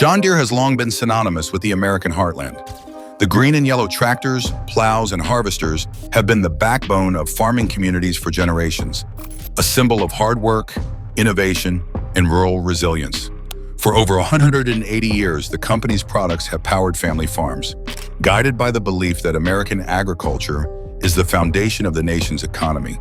John Deere has long been synonymous with the American heartland. The green and yellow tractors, plows, and harvesters have been the backbone of farming communities for generations, a symbol of hard work, innovation, and rural resilience. For over 180 years, the company's products have powered family farms, guided by the belief that American agriculture is the foundation of the nation's economy.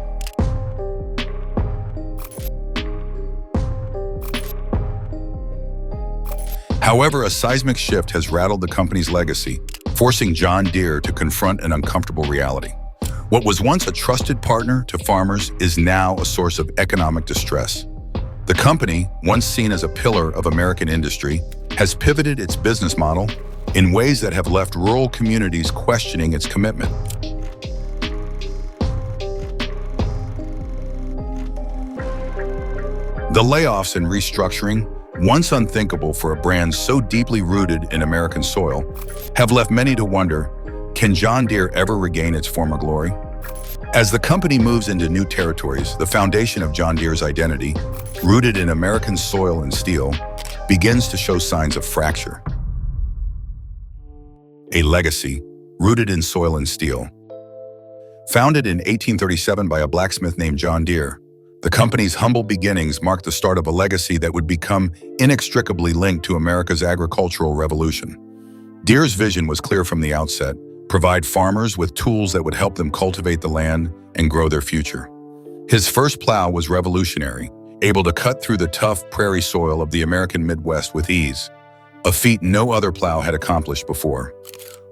However, a seismic shift has rattled the company's legacy, forcing John Deere to confront an uncomfortable reality. What was once a trusted partner to farmers is now a source of economic distress. The company, once seen as a pillar of American industry, has pivoted its business model in ways that have left rural communities questioning its commitment. The layoffs and restructuring, once unthinkable for a brand so deeply rooted in American soil, have left many to wonder, can John Deere ever regain its former glory? As the company moves into new territories, the foundation of John Deere's identity, rooted in American soil and steel, begins to show signs of fracture. A legacy rooted in soil and steel. Founded in 1837 by a blacksmith named John Deere, the company's humble beginnings marked the start of a legacy that would become inextricably linked to America's agricultural revolution. Deere's vision was clear from the outset: provide farmers with tools that would help them cultivate the land and grow their future. His first plow was revolutionary, able to cut through the tough prairie soil of the American Midwest with ease, a feat no other plow had accomplished before.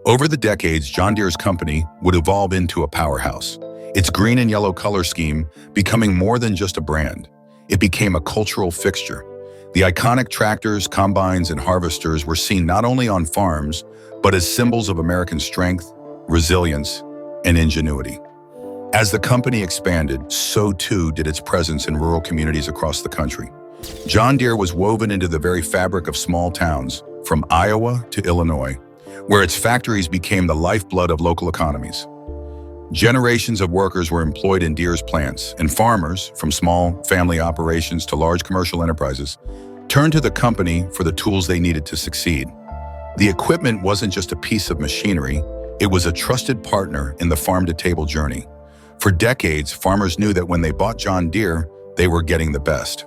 Over the decades, John Deere's company would evolve into a powerhouse, its green and yellow color scheme becoming more than just a brand. It became a cultural fixture. The iconic tractors, combines, and harvesters were seen not only on farms, but as symbols of American strength, resilience, and ingenuity. As the company expanded, so too did its presence in rural communities across the country. John Deere was woven into the very fabric of small towns, from Iowa to Illinois, where its factories became the lifeblood of local economies. Generations of workers were employed in Deere's plants, and farmers, from small family operations to large commercial enterprises, turned to the company for the tools they needed to succeed. The equipment wasn't just a piece of machinery, it was a trusted partner in the farm-to-table journey. For decades, farmers knew that when they bought John Deere, they were getting the best.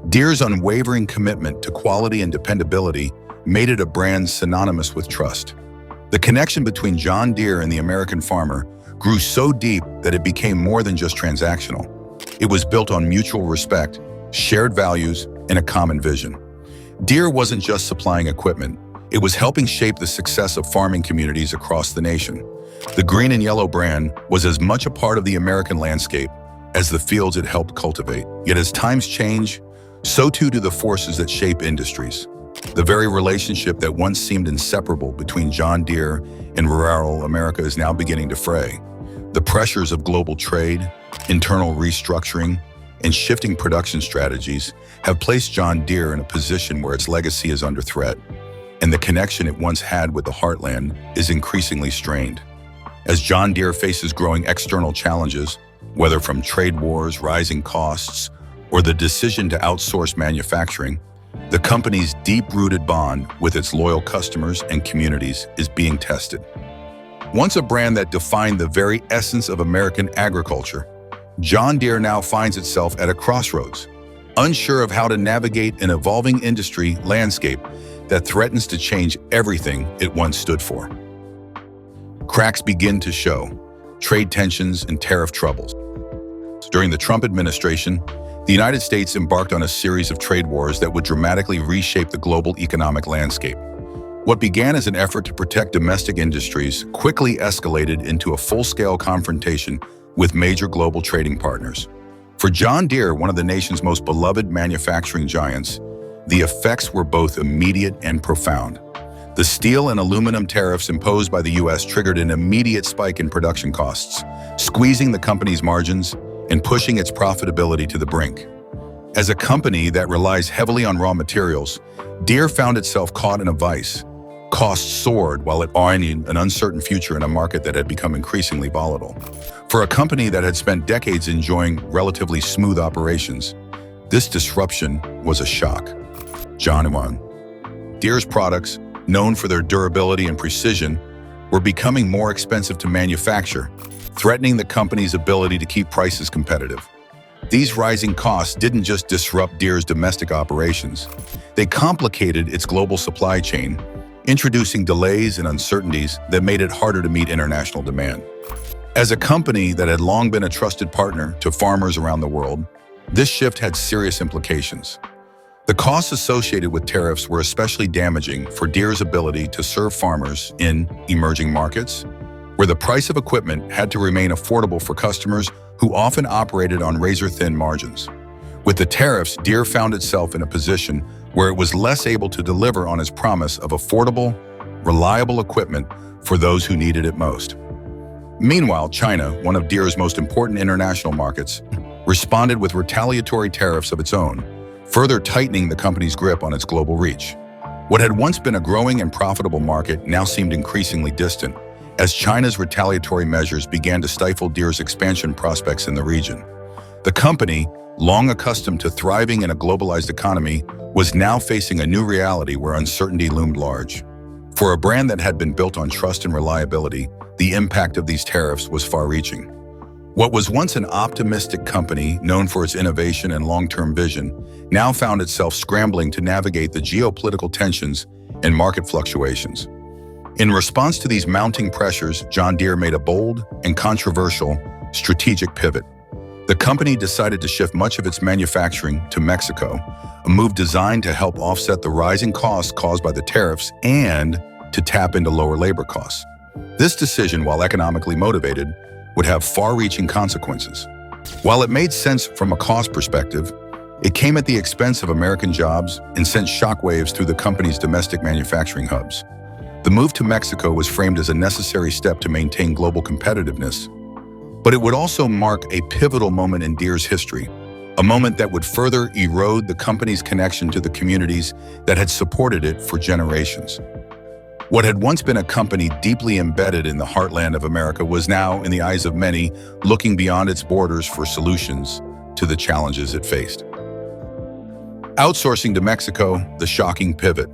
Deere's unwavering commitment to quality and dependability made it a brand synonymous with trust. The connection between John Deere and the American farmer grew so deep that it became more than just transactional. It was built on mutual respect, shared values, and a common vision. Deere wasn't just supplying equipment, it was helping shape the success of farming communities across the nation. The green and yellow brand was as much a part of the American landscape as the fields it helped cultivate. Yet as times change, so too do the forces that shape industries. The very relationship that once seemed inseparable between John Deere and rural America is now beginning to fray. The pressures of global trade, internal restructuring, and shifting production strategies have placed John Deere in a position where its legacy is under threat, and the connection it once had with the heartland is increasingly strained. As John Deere faces growing external challenges, whether from trade wars, rising costs, or the decision to outsource manufacturing, the company's deep-rooted bond with its loyal customers and communities is being tested. Once a brand that defined the very essence of American agriculture, John Deere now finds itself at a crossroads, unsure of how to navigate an evolving industry landscape that threatens to change everything it once stood for. Cracks begin to show: trade tensions and tariff troubles. During the Trump administration, the United States embarked on a series of trade wars that would dramatically reshape the global economic landscape. What began as an effort to protect domestic industries quickly escalated into a full-scale confrontation with major global trading partners. For John Deere, one of the nation's most beloved manufacturing giants, the effects were both immediate and profound. The steel and aluminum tariffs imposed by the U.S. triggered an immediate spike in production costs, squeezing the company's margins and pushing its profitability to the brink. As a company that relies heavily on raw materials, Deere found itself caught in a vice. Costs soared while it eyed an uncertain future in a market that had become increasingly volatile. For a company that had spent decades enjoying relatively smooth operations, this disruption was a shock. John Deere's products, known for their durability and precision, were becoming more expensive to manufacture, threatening the company's ability to keep prices competitive. These rising costs didn't just disrupt Deere's domestic operations, they complicated its global supply chain, introducing delays and uncertainties that made it harder to meet international demand. As a company that had long been a trusted partner to farmers around the world, this shift had serious implications. The costs associated with tariffs were especially damaging for Deere's ability to serve farmers in emerging markets, where the price of equipment had to remain affordable for customers who often operated on razor-thin margins. With the tariffs, Deere found itself in a position where it was less able to deliver on its promise of affordable, reliable equipment for those who needed it most. Meanwhile, China, one of Deere's most important international markets, responded with retaliatory tariffs of its own, further tightening the company's grip on its global reach. What had once been a growing and profitable market now seemed increasingly distant, as China's retaliatory measures began to stifle Deere's expansion prospects in the region. The company, long accustomed to thriving in a globalized economy, was now facing a new reality where uncertainty loomed large. For a brand that had been built on trust and reliability, the impact of these tariffs was far-reaching. What was once an optimistic company known for its innovation and long-term vision now found itself scrambling to navigate the geopolitical tensions and market fluctuations. In response to these mounting pressures, John Deere made a bold and controversial strategic pivot. The company decided to shift much of its manufacturing to Mexico, a move designed to help offset the rising costs caused by the tariffs and to tap into lower labor costs. This decision, while economically motivated, would have far-reaching consequences. While it made sense from a cost perspective, it came at the expense of American jobs and sent shockwaves through the company's domestic manufacturing hubs. The move to Mexico was framed as a necessary step to maintain global competitiveness, but it would also mark a pivotal moment in Deere's history, a moment that would further erode the company's connection to the communities that had supported it for generations. What had once been a company deeply embedded in the heartland of America was now, in the eyes of many, looking beyond its borders for solutions to the challenges it faced. Outsourcing to Mexico, the shocking pivot.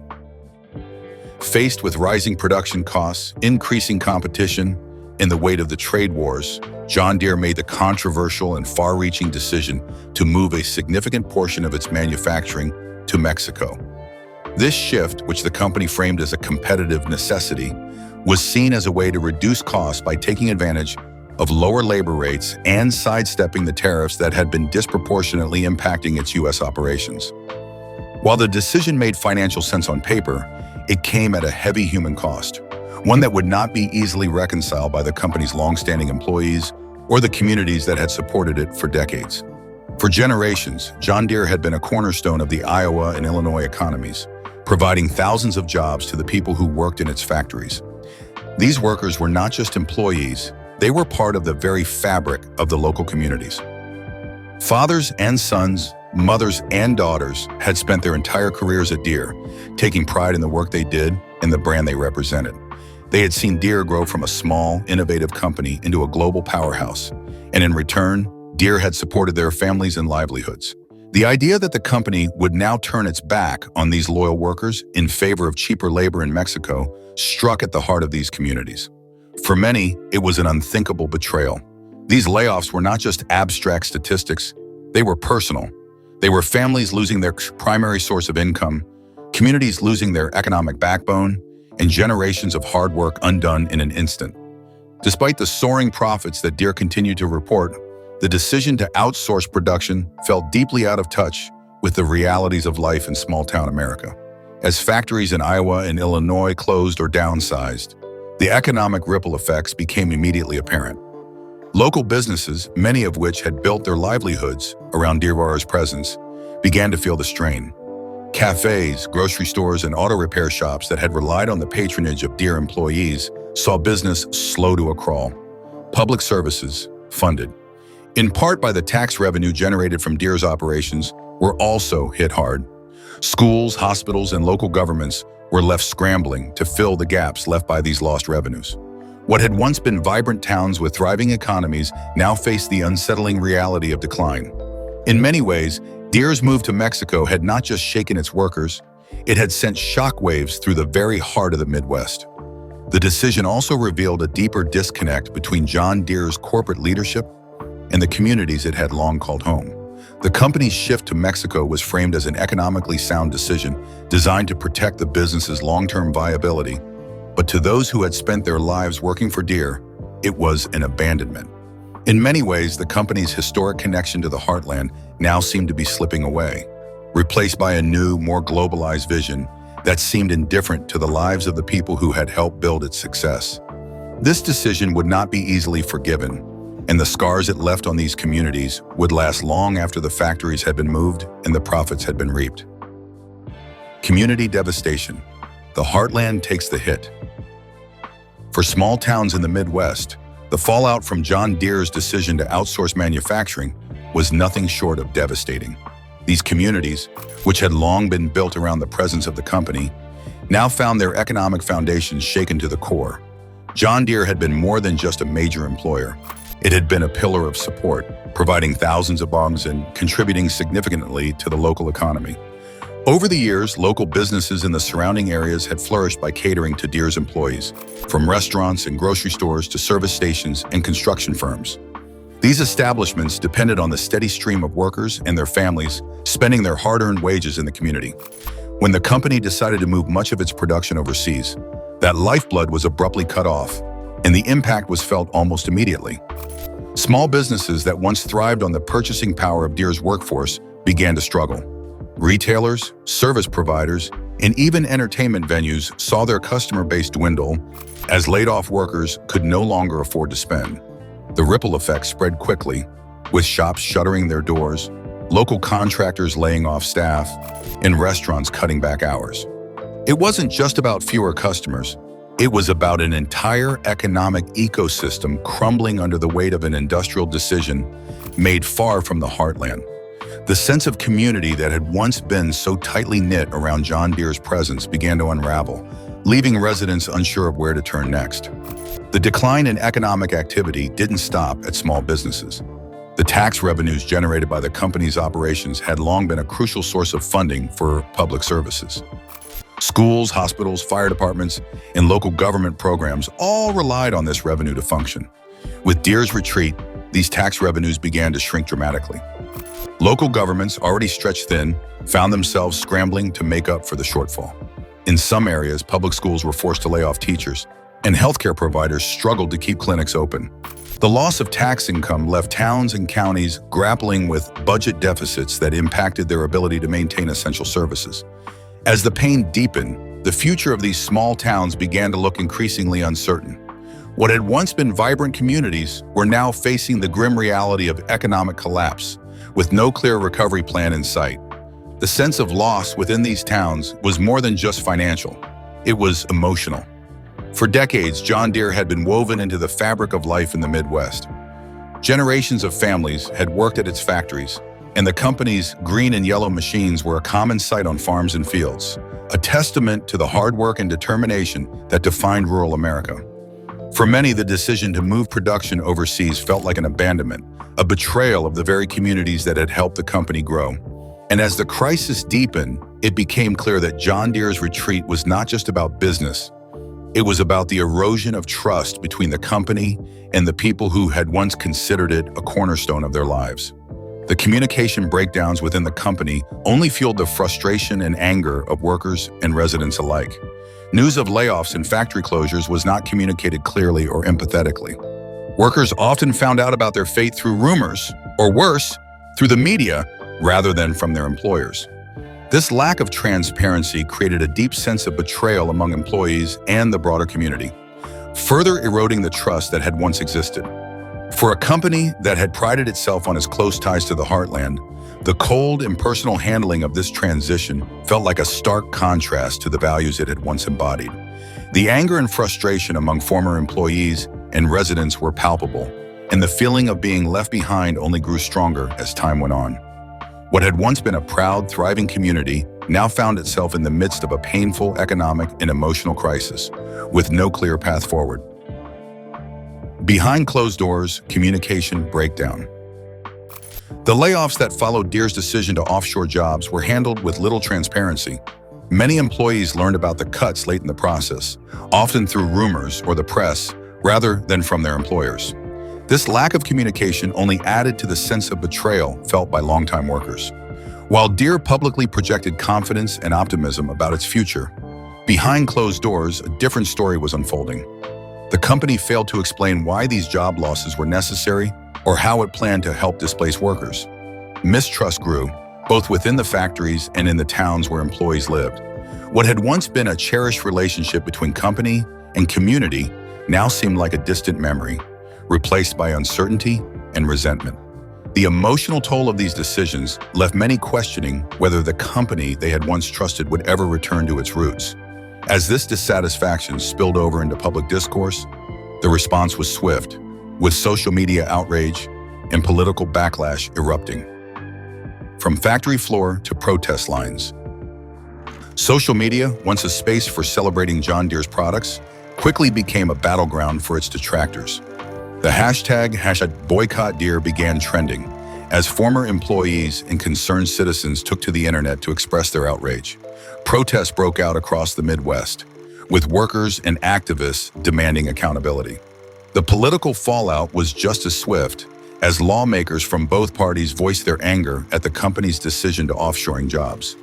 Faced with rising production costs, increasing competition, and the weight of the trade wars, John Deere made the controversial and far-reaching decision to move a significant portion of its manufacturing to Mexico. This shift, which the company framed as a competitive necessity, was seen as a way to reduce costs by taking advantage of lower labor rates and sidestepping the tariffs that had been disproportionately impacting its U.S. operations. While the decision made financial sense on paper, it came at a heavy human cost, one that would not be easily reconciled by the company's long-standing employees or the communities that had supported it for decades. For generations, John Deere had been a cornerstone of the Iowa and Illinois economies, providing thousands of jobs to the people who worked in its factories. These workers were not just employees, they were part of the very fabric of the local communities. Fathers and sons, mothers and daughters had spent their entire careers at Deere, taking pride in the work they did and the brand they represented. They had seen Deere grow from a small, innovative company into a global powerhouse, and in return, Deere had supported their families and livelihoods. The idea that the company would now turn its back on these loyal workers in favor of cheaper labor in Mexico struck at the heart of these communities. For many, it was an unthinkable betrayal. These layoffs were not just abstract statistics, they were personal. They were families losing their primary source of income, communities losing their economic backbone, and generations of hard work undone in an instant. Despite the soaring profits that Deere continued to report, the decision to outsource production felt deeply out of touch with the realities of life in small-town America. As factories in Iowa and Illinois closed or downsized, the economic ripple effects became immediately apparent. Local businesses, many of which had built their livelihoods around Deere's presence, began to feel the strain. Cafes, grocery stores, and auto repair shops that had relied on the patronage of Deere employees saw business slow to a crawl. Public services, funded in part by the tax revenue generated from Deere's operations, were also hit hard. Schools, hospitals, and local governments were left scrambling to fill the gaps left by these lost revenues. What had once been vibrant towns with thriving economies now faced the unsettling reality of decline. In many ways, Deere's move to Mexico had not just shaken its workers, it had sent shockwaves through the very heart of the Midwest. The decision also revealed a deeper disconnect between John Deere's corporate leadership and the communities it had long called home. The company's shift to Mexico was framed as an economically sound decision designed to protect the business's long-term viability, but to those who had spent their lives working for Deere, it was an abandonment. In many ways, the company's historic connection to the heartland now seemed to be slipping away, replaced by a new, more globalized vision that seemed indifferent to the lives of the people who had helped build its success. This decision would not be easily forgiven, and the scars it left on these communities would last long after the factories had been moved and the profits had been reaped. Community devastation. The heartland takes the hit. For small towns in the Midwest, the fallout from John Deere's decision to outsource manufacturing was nothing short of devastating. These communities, which had long been built around the presence of the company, now found their economic foundations shaken to the core. John Deere had been more than just a major employer. It had been a pillar of support, providing thousands of jobs and contributing significantly to the local economy. Over the years, local businesses in the surrounding areas had flourished by catering to Deere's employees, from restaurants and grocery stores to service stations and construction firms. These establishments depended on the steady stream of workers and their families spending their hard-earned wages in the community. When the company decided to move much of its production overseas, that lifeblood was abruptly cut off, and the impact was felt almost immediately. Small businesses that once thrived on the purchasing power of Deere's workforce began to struggle. Retailers, service providers, and even entertainment venues saw their customer base dwindle as laid-off workers could no longer afford to spend. The ripple effect spread quickly, with shops shuttering their doors, local contractors laying off staff, and restaurants cutting back hours. It wasn't just about fewer customers. It was about an entire economic ecosystem crumbling under the weight of an industrial decision made far from the heartland. The sense of community that had once been so tightly knit around John Deere's presence began to unravel, leaving residents unsure of where to turn next. The decline in economic activity didn't stop at small businesses. The tax revenues generated by the company's operations had long been a crucial source of funding for public services. Schools, hospitals, fire departments, and local government programs all relied on this revenue to function. With Deere's retreat, these tax revenues began to shrink dramatically. Local governments, already stretched thin, found themselves scrambling to make up for the shortfall. In some areas, public schools were forced to lay off teachers, and healthcare providers struggled to keep clinics open. The loss of tax income left towns and counties grappling with budget deficits that impacted their ability to maintain essential services. As the pain deepened, the future of these small towns began to look increasingly uncertain. What had once been vibrant communities were now facing the grim reality of economic collapse, with no clear recovery plan in sight. The sense of loss within these towns was more than just financial. It was emotional. For decades, John Deere had been woven into the fabric of life in the Midwest. Generations of families had worked at its factories, and the company's green and yellow machines were a common sight on farms and fields, a testament to the hard work and determination that defined rural America. For many, the decision to move production overseas felt like an abandonment, a betrayal of the very communities that had helped the company grow. And as the crisis deepened, it became clear that John Deere's retreat was not just about business. It was about the erosion of trust between the company and the people who had once considered it a cornerstone of their lives. The communication breakdowns within the company only fueled the frustration and anger of workers and residents alike. News of layoffs and factory closures was not communicated clearly or empathetically. Workers often found out about their fate through rumors, or worse, through the media, rather than from their employers. This lack of transparency created a deep sense of betrayal among employees and the broader community, further eroding the trust that had once existed. For a company that had prided itself on its close ties to the heartland, the cold, impersonal handling of this transition felt like a stark contrast to the values it had once embodied. The anger and frustration among former employees and residents were palpable, and the feeling of being left behind only grew stronger as time went on. What had once been a proud, thriving community now found itself in the midst of a painful economic and emotional crisis, with no clear path forward. Behind closed doors, communication breakdown. The layoffs that followed Deere's decision to offshore jobs were handled with little transparency. Many employees learned about the cuts late in the process, often through rumors or the press, rather than from their employers. This lack of communication only added to the sense of betrayal felt by longtime workers. While Deere publicly projected confidence and optimism about its future, behind closed doors, a different story was unfolding. The company failed to explain why these job losses were necessary or how it planned to help displaced workers. Mistrust grew, both within the factories and in the towns where employees lived. What had once been a cherished relationship between company and community now seemed like a distant memory, replaced by uncertainty and resentment. The emotional toll of these decisions left many questioning whether the company they had once trusted would ever return to its roots. As this dissatisfaction spilled over into public discourse, the response was swift, with social media outrage and political backlash erupting. From factory floor to protest lines. Social media, once a space for celebrating John Deere's products, quickly became a battleground for its detractors. The hashtag #BoycottDeere began trending as former employees and concerned citizens took to the internet to express their outrage. Protests broke out across the Midwest, with workers and activists demanding accountability. The political fallout was just as swift, as lawmakers from both parties voiced their anger at the company's decision to offshoring jobs.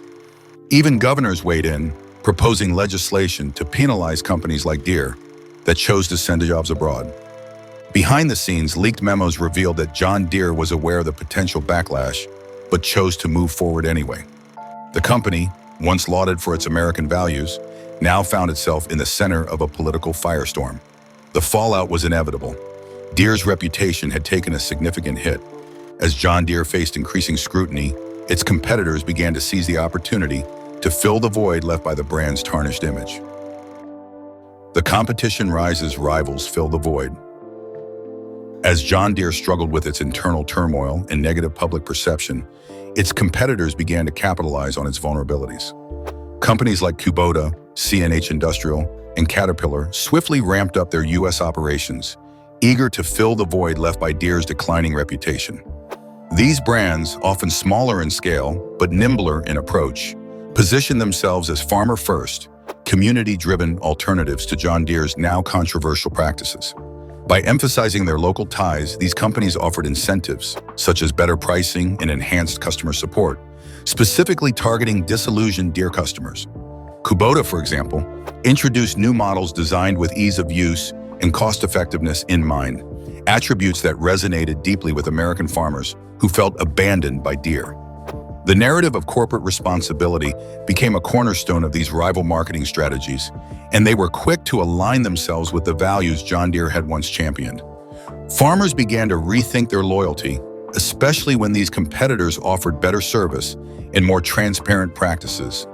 Even governors weighed in, proposing legislation to penalize companies like Deere that chose to send jobs abroad. Behind the scenes, leaked memos revealed that John Deere was aware of the potential backlash, but chose to move forward anyway. The company, once lauded for its American values, now found itself in the center of a political firestorm. The fallout was inevitable. Deere's reputation had taken a significant hit. As John Deere faced increasing scrutiny, its competitors began to seize the opportunity to fill the void left by the brand's tarnished image. The competition rises, rivals fill the void. As John Deere struggled with its internal turmoil and negative public perception, its competitors began to capitalize on its vulnerabilities. Companies like Kubota, CNH Industrial, and Caterpillar swiftly ramped up their U.S. operations, eager to fill the void left by Deere's declining reputation. These brands, often smaller in scale but nimbler in approach, position themselves as farmer-first, community-driven alternatives to John Deere's now controversial practices. By emphasizing their local ties, these companies offered incentives, such as better pricing and enhanced customer support, specifically targeting disillusioned Deere customers. Kubota, for example, introduced new models designed with ease of use and cost-effectiveness in mind, attributes that resonated deeply with American farmers who felt abandoned by Deere. The narrative of corporate responsibility became a cornerstone of these rival marketing strategies, and they were quick to align themselves with the values John Deere had once championed. Farmers began to rethink their loyalty, especially when these competitors offered better service and more transparent practices.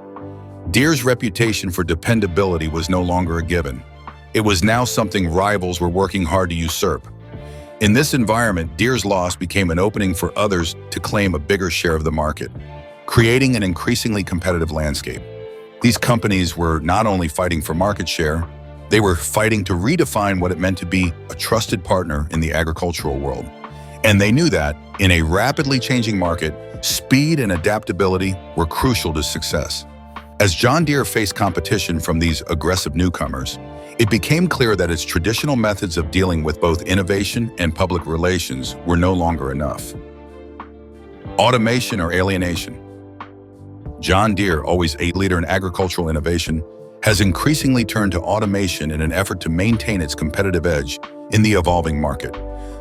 Deere's reputation for dependability was no longer a given. It was now something rivals were working hard to usurp. In this environment, Deere's loss became an opening for others to claim a bigger share of the market, creating an increasingly competitive landscape. These companies were not only fighting for market share, they were fighting to redefine what it meant to be a trusted partner in the agricultural world. And they knew that, in a rapidly changing market, speed and adaptability were crucial to success. As John Deere faced competition from these aggressive newcomers, it became clear that its traditional methods of dealing with both innovation and public relations were no longer enough. Automation or alienation. John Deere, always a leader in agricultural innovation, has increasingly turned to automation in an effort to maintain its competitive edge in the evolving market.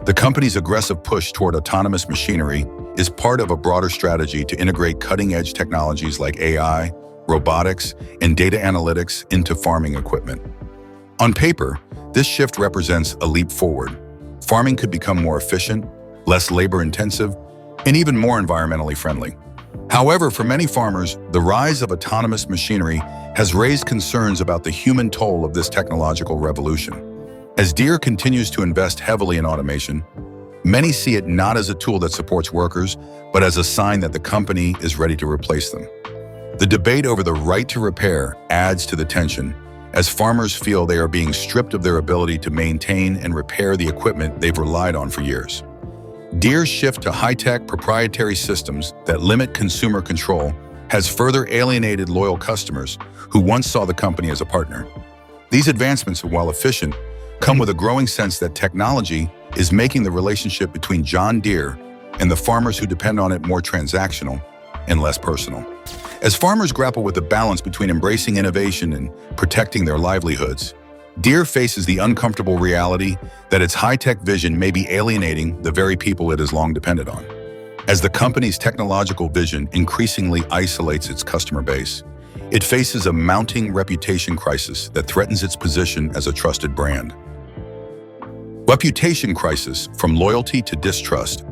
The company's aggressive push toward autonomous machinery is part of a broader strategy to integrate cutting-edge technologies like AI, robotics, and data analytics into farming equipment. On paper, this shift represents a leap forward. Farming could become more efficient, less labor-intensive, and even more environmentally friendly. However, for many farmers, the rise of autonomous machinery has raised concerns about the human toll of this technological revolution. As Deere continues to invest heavily in automation, many see it not as a tool that supports workers, but as a sign that the company is ready to replace them. The debate over the right to repair adds to the tension, as farmers feel they are being stripped of their ability to maintain and repair the equipment they've relied on for years. Deere's shift to high-tech proprietary systems that limit consumer control has further alienated loyal customers who once saw the company as a partner. These advancements, while efficient, come with a growing sense that technology is making the relationship between John Deere and the farmers who depend on it more transactional and less personal. As farmers grapple with the balance between embracing innovation and protecting their livelihoods, Deere faces the uncomfortable reality that its high-tech vision may be alienating the very people it has long depended on. As the company's technological vision increasingly isolates its customer base, it faces a mounting reputation crisis that threatens its position as a trusted brand. Reputation crisis, from loyalty to distrust.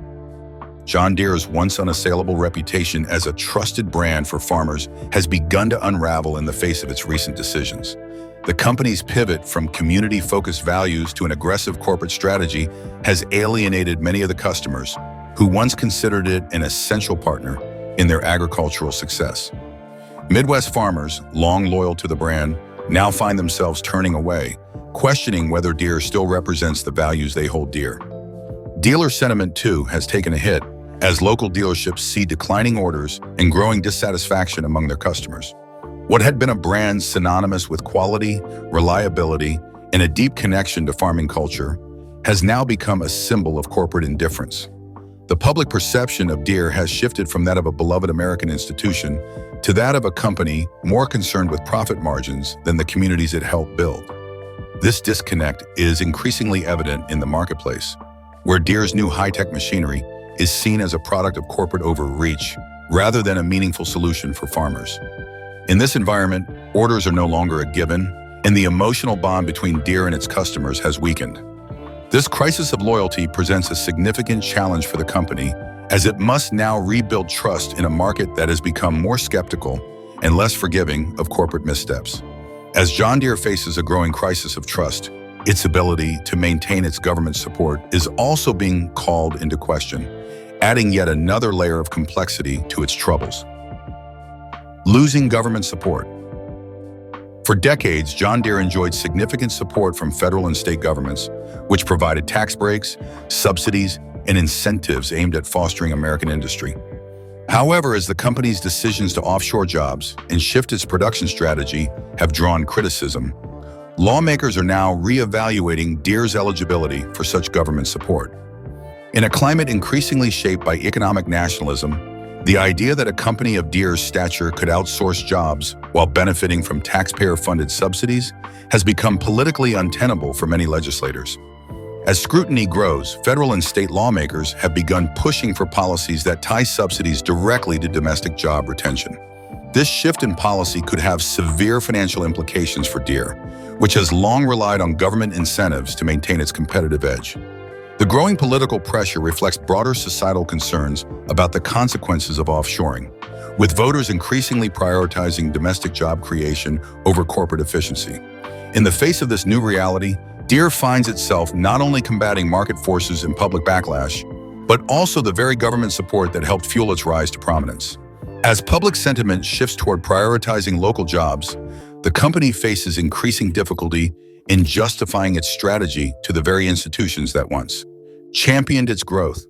John Deere's once unassailable reputation as a trusted brand for farmers has begun to unravel in the face of its recent decisions. The company's pivot from community-focused values to an aggressive corporate strategy has alienated many of the customers who once considered it an essential partner in their agricultural success. Midwest farmers, long loyal to the brand, now find themselves turning away, questioning whether Deere still represents the values they hold dear. Dealer sentiment, too, has taken a hit as local dealerships see declining orders and growing dissatisfaction among their customers. What had been a brand synonymous with quality, reliability, and a deep connection to farming culture has now become a symbol of corporate indifference. The public perception of Deere has shifted from that of a beloved American institution to that of a company more concerned with profit margins than the communities it helped build. This disconnect is increasingly evident in the marketplace, where Deere's new high-tech machinery is seen as a product of corporate overreach rather than a meaningful solution for farmers. In this environment, orders are no longer a given, and the emotional bond between Deere and its customers has weakened. This crisis of loyalty presents a significant challenge for the company, as it must now rebuild trust in a market that has become more skeptical and less forgiving of corporate missteps. As John Deere faces a growing crisis of trust, its ability to maintain its government support is also being called into question, adding yet another layer of complexity to its troubles. Losing government support. For decades, John Deere enjoyed significant support from federal and state governments, which provided tax breaks, subsidies, and incentives aimed at fostering American industry. However, as the company's decisions to offshore jobs and shift its production strategy have drawn criticism, lawmakers are now reevaluating Deere's eligibility for such government support. In a climate increasingly shaped by economic nationalism, the idea that a company of Deere's stature could outsource jobs while benefiting from taxpayer-funded subsidies has become politically untenable for many legislators. As scrutiny grows, federal and state lawmakers have begun pushing for policies that tie subsidies directly to domestic job retention. This shift in policy could have severe financial implications for Deere, which has long relied on government incentives to maintain its competitive edge. The growing political pressure reflects broader societal concerns about the consequences of offshoring, with voters increasingly prioritizing domestic job creation over corporate efficiency. In the face of this new reality, Deere finds itself not only combating market forces and public backlash, but also the very government support that helped fuel its rise to prominence. As public sentiment shifts toward prioritizing local jobs, the company faces increasing difficulty in justifying its strategy to the very institutions that once championed its growth.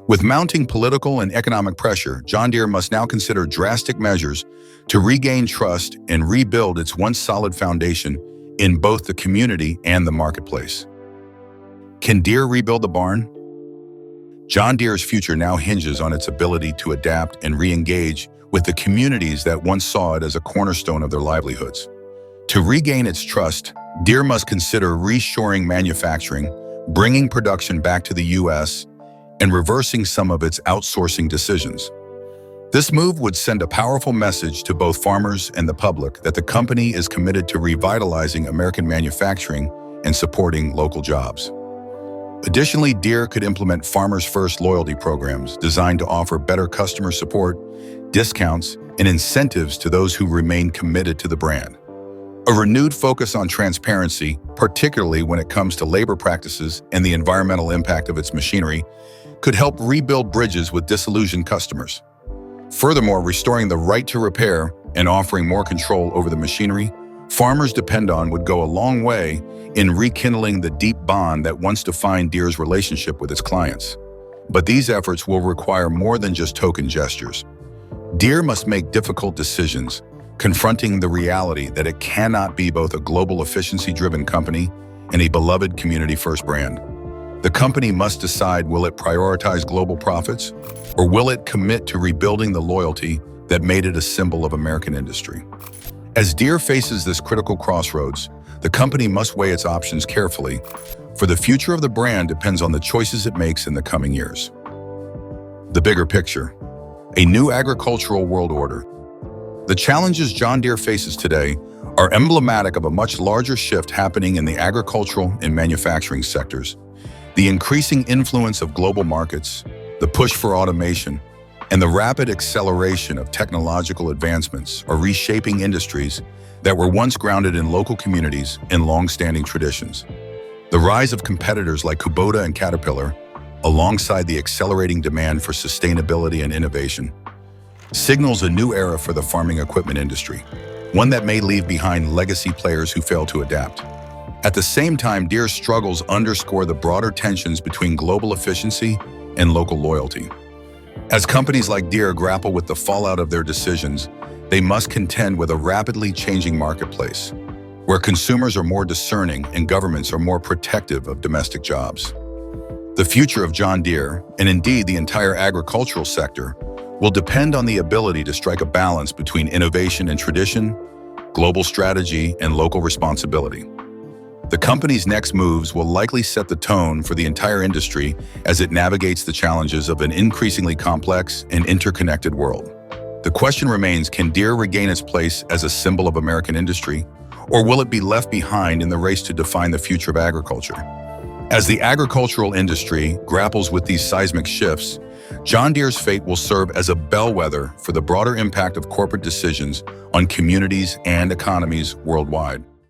With mounting political and economic pressure, John Deere must now consider drastic measures to regain trust and rebuild its once solid foundation in both the community and the marketplace. Can Deere rebuild the barn? John Deere's future now hinges on its ability to adapt and re-engage with the communities that once saw it as a cornerstone of their livelihoods. To regain its trust, Deere must consider reshoring manufacturing, bringing production back to the U.S., and reversing some of its outsourcing decisions. This move would send a powerful message to both farmers and the public that the company is committed to revitalizing American manufacturing and supporting local jobs. Additionally, Deere could implement Farmers First loyalty programs designed to offer better customer support, discounts, and incentives to those who remain committed to the brand. A renewed focus on transparency, particularly when it comes to labor practices and the environmental impact of its machinery, could help rebuild bridges with disillusioned customers. Furthermore, restoring the right to repair and offering more control over the machinery farmers depend on would go a long way in rekindling the deep bond that once defined Deere's relationship with its clients. But these efforts will require more than just token gestures. Deere must make difficult decisions, confronting the reality that it cannot be both a global efficiency-driven company and a beloved community-first brand. The company must decide, will it prioritize global profits, or will it commit to rebuilding the loyalty that made it a symbol of American industry? As Deere faces this critical crossroads, the company must weigh its options carefully, for the future of the brand depends on the choices it makes in the coming years. The bigger picture: a new agricultural world order. The challenges John Deere faces today are emblematic of a much larger shift happening in the agricultural and manufacturing sectors. The increasing influence of global markets, the push for automation, and the rapid acceleration of technological advancements are reshaping industries that were once grounded in local communities and long-standing traditions. The rise of competitors like Kubota and Caterpillar, alongside the accelerating demand for sustainability and innovation, signals a new era for the farming equipment industry, one that may leave behind legacy players who fail to adapt. At the same time, Deere's struggles underscore the broader tensions between global efficiency and local loyalty. As companies like Deere grapple with the fallout of their decisions, they must contend with a rapidly changing marketplace, where consumers are more discerning and governments are more protective of domestic jobs. The future of John Deere, and indeed the entire agricultural sector, will depend on the ability to strike a balance between innovation and tradition, global strategy, and local responsibility. The company's next moves will likely set the tone for the entire industry as it navigates the challenges of an increasingly complex and interconnected world. The question remains, can Deere regain its place as a symbol of American industry, or will it be left behind in the race to define the future of agriculture? As the agricultural industry grapples with these seismic shifts, John Deere's fate will serve as a bellwether for the broader impact of corporate decisions on communities and economies worldwide.